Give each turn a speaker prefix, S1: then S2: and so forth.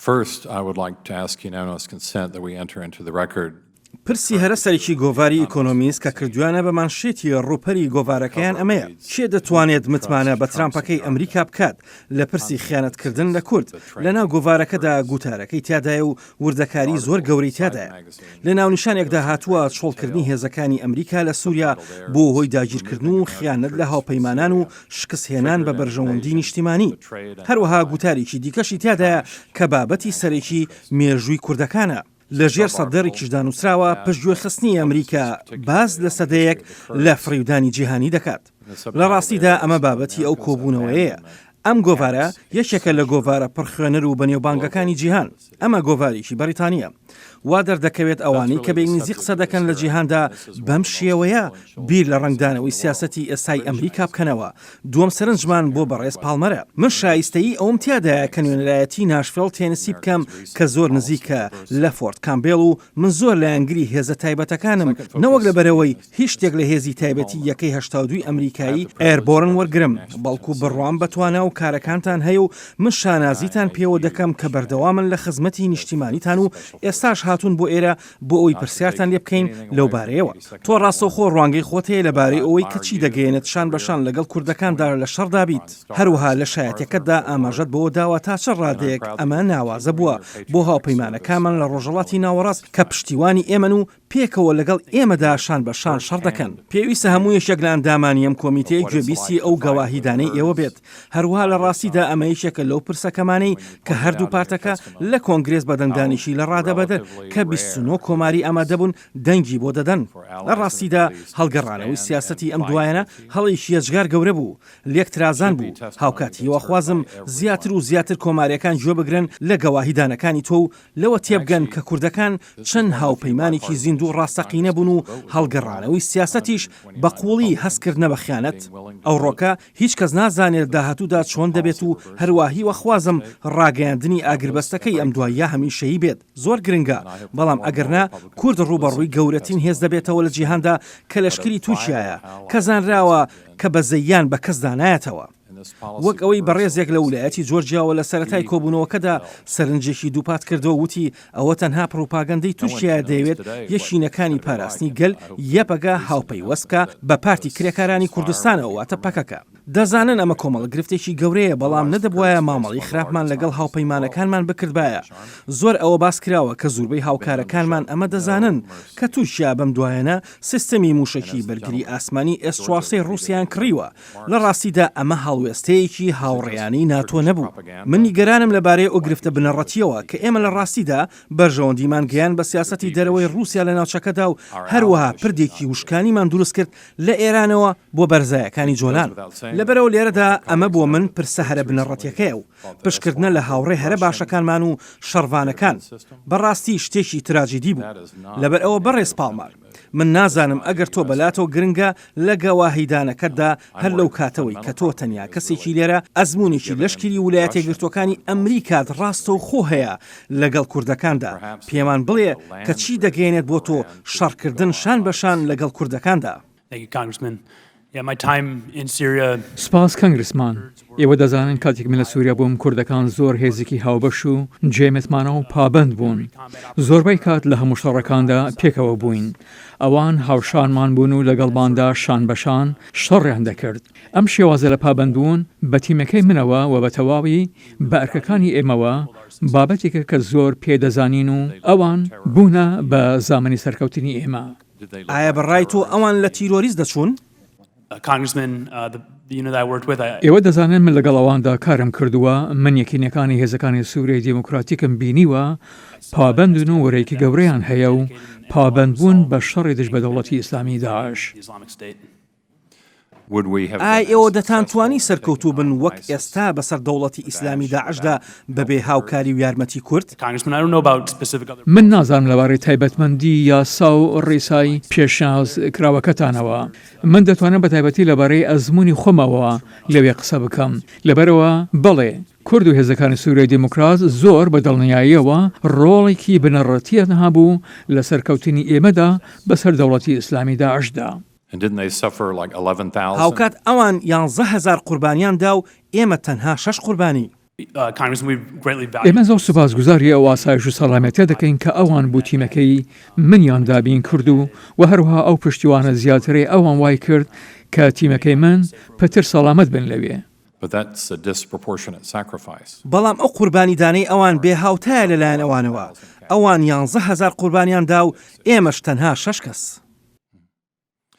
S1: First, I would like to ask unanimous consent that we enter into the record
S2: پرسی هەرە سەرکی گۆڤاری ئیکۆنۆمیست کە کردویانە بە مانشێتی ڕووپەری گۆڤارەکەیان ئەمەیە. چێ دەتوانێت متمانە بە ترامپەکەی ئەمریکا بکات لە پرسی خیانەتکردن لە کورد لەناو گۆڤارەکەدا گوتارەکەی تیادایە و وردەکاری زۆر گەورەی تیادایە. لە ناونیشانێکدا هاتووە چۆڵکردنی هێزەکانی ئەمریکا لە سووریا بۆ هۆی داگیرکردن و خیانەت لە هاوپەیمانان و شکستهێنان بە بەرژەوەندی نیشتیمانی. هەروەها گوتارێکی دیکەشی تیادایە کە بابەتی سەرێکی مێژووی کوردەکانە. لەژێر سەدەڕێکیشدا نووسراوە پشتگوێخستنی ئەمریکا باز لە سەدەیەک لە فڕێودانی جیهانی دەکات. لە ڕاستیدا ئەمە بابەتی ئەو کۆبوونەوەیە. ئەم گۆڤارە یەکێکە لە گۆڤارە پڕخوێنەر و بەنێوبانگەکانی جیهان. ئەمە گۆڤارێکی بەریتانیە. وا دەردەکەوێت ئەوانەی کە بێنیزی قسە دەکەن لە جیهاندا بەم شێوەیە بیر لە ڕنگدانەوەی سیاسەتی ئێستای ئەمریکا بکەنەوە. دووەم سەرنجمان بۆ بەڕێز پاڵمەرە. من شایستەیی ئەوم تیادایە کە نوێنەرایەتی ناشڤیل تێنسی بکەم کە زۆر نزیکە لە فۆرت کامبێڵ و من زۆر لە ئەنگری هێزە تایبەتەکانم نەوەک لەبەرەوەی هیچ شتێک لە هێزی تایبەتی یەکەی 82 ئەمریکایی ئێربۆرن وەرگرم بەڵکو بڕوام بەتوانە و کارەکانتان هەیە و من شانازیتان پێوە دەکەم کە بەردەوامن لە خزمەتی نیشتیمانیتان و ئێستاش هاتوون بۆ ئێرە بۆ ئەوی پرسیارتان لێ بکەین لەو بارەیەوە. تۆ ڕاستەوخۆ ڕوانگەی خۆت هەیە لەبارەی ئەوەی کە چی دەگەیەنێت شان بەشان لەگەڵ کوردەکاندا لە شەڕدا بیت. هەروەها لە شایەتەکەتدا ئاماژەت بەوە داوە تا چە ڕادەیەک ئەمە ناوازە بووە بۆ هاوپەیمانەکانمان لە ڕۆژهەڵاتی ناوەڕاست کە پشتیوانی ئێمەن و پێکەوە لەگەڵ ئێمەدا شان بەشان شەڕ دەکەن. پێویستە هەموو یەکێک لە ئەندامانی ئەم کۆمیتەی گوێبیستی ئەو گەواهیدانەی ئێوە بێت. هەروەها لە ڕاستیدا ئەمە یەکێکە لەو پرسەکەمانەی کە هەردوو پارتەکە لە کۆنگرێس بەدەنگدانیشی لە ڕادەبەدر کە 29 کۆماری ئامادەبوون دەنگی بۆ دەدەن. لە ڕاستیدا هەڵگەڕانەوەی سیاسەتی ئەم دوایانە هەڵێکی یەجگار گەورە بوو. لێکترازان بوو. هاوکاتی وەخوازم زیاتر و زیاتر کۆماریەکان گوێ بگرن لە گەواهیدانەکانی تۆ و لەوە تێبگەن کە کوردەکان چەند هاوپەیمانێکی زیندوو ڕاستەقینە بوون و هەڵگەڕانەوەی سیاسەتیش بە قوڵی هەستکردنە بە خیانەت. ئەو ڕۆکە هیچ کەس نازانێت داهاتوودا چۆن دەبێت و هەروەهی وەخوازم ڕاگەیاندنی ئاگربەستەکەی ئەم دوایە هەمیشەیی بێت. زۆر گرنگە بەڵام ئەگەرنا کورد ڕوبەڕووی گەورەترین هێز دەبێتەوە لە جیهاندا کە لەشکری تووشایە کە زانراوە کە بە زەیان بە کەسدا نایەتەوە. وەک ئەوەی بەڕێزێک لە ویلایەتی جۆرجیاوە لە سەرەتای کۆبوونەوەکەدا سەرنجێکی دووپات کردەوە وتی ئەوە تەنها پروپاگەندەی تووشیە دەیەوێت یەشینەکانی پاراستنی گەل یەپەگە هاوپەیوەستکە بە پارتی کرێکارانی کوردستانەوە واتە پەکەکە. دەزانن ئەمە کۆمەڵ گرفتێکی گەورەیە بەڵام نەدەبوایە مامەڵی خراپمان لەگەڵ هاوپەیمانەکانمان بکردبایە. زۆر ئەوە باس کراوە کە زۆربەی هاوکارەکانمان ئەمە دەزانن کە تووشیا بەم دوایەنە سیستەمی موشکی بەرگری ئاسمانی S-400 رووسیان کڕیوە. لە ڕاستیدا ئەمە هەڵوێستەیەکی هاوڕێیانی ناتۆ نەبوو. من نیگەرانم لەبارەی ئەو گرفتە بنەڕەتیەوە کە ئێمە لە ڕاستیدا بەرژەوەندیمان گەیان بە سیاسەتی دەرەوەی رووسیا لە ناوچەکەدا و هەروەها پردێکی وشکانیمان دروست کرد لە ئێرانەوە بۆ بەرزایەکانی جۆلان. لەبەرەوە لێرەدا ئەمە بۆ من پرسە هەرە بنەڕەتیەکەیە و پشکردنە لە هاوڕێ هەرە باشەکانمان و شەڕوانەکان بەڕاستی شتێکی تراجیدی بوو. لەبەر ئەوە بەڕێز پاڵمار من نازانم ئەگەر تۆ بەلاتەوە گرنگە لە گەواهیدانەکەتدا هەر لەو کاتەوەی کە تۆ تەنیا کەسێکی لێرە ئەزمونێکی لەشکری ویلایەتە یەکگرتوەکانی ئەمریکات ڕاستە و خۆ هەیە لەگەڵ کوردەکاندا پێمان بڵێ کە چی دەگەێنێت بۆ تۆ شەڕکردن شان بەشان لەگەڵ کوردەکاندا.
S3: سپاس کەنگرسمان. ئێوە دەزانن کاتێک من لە سووریا بووم کوردەکان زۆر هێزێکی هاوبەش و جێمتمانە و پابند بوون. زۆربەی کات لە هەموو شەڕەکاندا پێکەوە بووین. ئەوان هاوشانمان بوون و لەگەڵماندا شان بەشان شەڕیان دەکرد. ئەم شێوازە لە پابندبوون بە تیمەکەی منەوە و بە تەواوی بە ئەرکەکانی ئێمەوە بابەتێکە کە زۆر پێدەزانین و ئەوان بوونە بە زامنی سەرکەوتنی ئێمە.
S2: ئایا بەڕای تۆ ئەوان لە تیرۆریست دەچوون؟
S3: ئێوە دەزانن من لەگەڵ ئەواندا کارم کردووە من یەکینەکانی هێزەکانی سووریای دیموکراتیکم بینیوە پابندن و وەرەیەکی گەورەیان هەیە و پابندبوون بە شەڕی دژ بە دەوڵەتی ئیسلامی داعش.
S2: ئێوە دەتانتوانی سەرکەوتوو بن وەک ئێستا بەسەر دەوڵەتی ئیسلامی داعشدا بەبێ هاوکاری و یارمەتی کورد؟
S3: من نازانم لەبارەی تایبەتمەندی یاسا و ڕێسایی پێشناز کراوەکەتانەوە. من دەتوانم بە تایبەتی لەبارەی ئەزمموی خۆمەوە لەوێ قسە بکەم. لەبەرەوە بەڵێ کورد و هێزەکانی سووریای دیموکرات زۆر بە دڵنیاییەوە ڕۆڵێکی بنەڕەتیان هەبوو لە سەرکەوتنی ئێمەدا بەسەر دەوڵەتی ئیسلامی داعشدا.
S2: هاوکات ئەوان 11,000 قوربانیان دا و ئێمە تەنها 6 قوربانی.
S3: ئێمە زۆر سوپاسگوزاری ئەو ئاسایش و سەڵامەتیە دەکەین کە ئەوان بوو تیمەکەی منیان دابین کرد و هەروەها ئەو پشتیوانە زیاترەی ئەوان وای کرد کە تیمەکەی من پەتر سەڵامەت بن لەوێ.
S2: بەڵام ئەو قوربانیدانەی ئەوان بێ هاوتایە لەلایەن ئەوانەوە. ئەوان 11,000 قوربانیان دا و ئێمەش تەنها 6 کەس.